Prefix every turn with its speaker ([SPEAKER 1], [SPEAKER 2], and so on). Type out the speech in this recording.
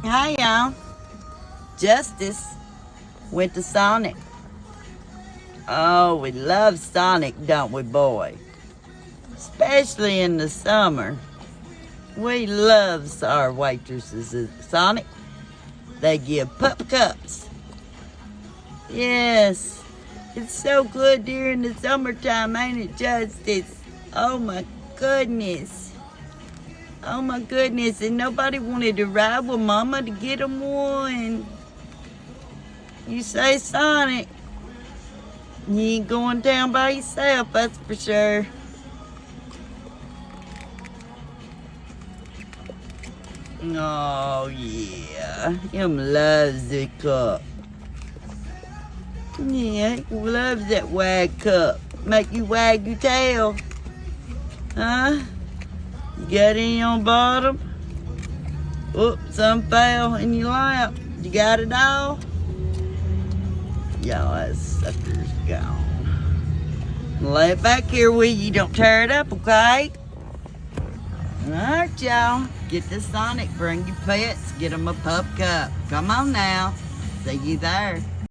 [SPEAKER 1] Hi, y'all. Justice went to Sonic. Oh, we love Sonic, don't we, boy? Especially in the summer. We love our waitresses at Sonic. They give pup cups. Yes, it's so good during the summertime, ain't it, Justice? Oh, my goodness. Oh, my goodness. And nobody wanted to ride with Mama to get them one. You say Sonic, you ain't going down by yourself, that's for sure. Oh, yeah. Him loves the cup. Yeah, he loves that wag cup. Make you wag your tail. Huh? You got any on bottom? Oops, some fell in your lap. You got it all? Y'all, that sucker's gone. Lay it back here with you. Don't tear it up, okay? Alright, y'all. Get the Sonic. Bring your pets. Get them a pup cup. Come on now. See you there.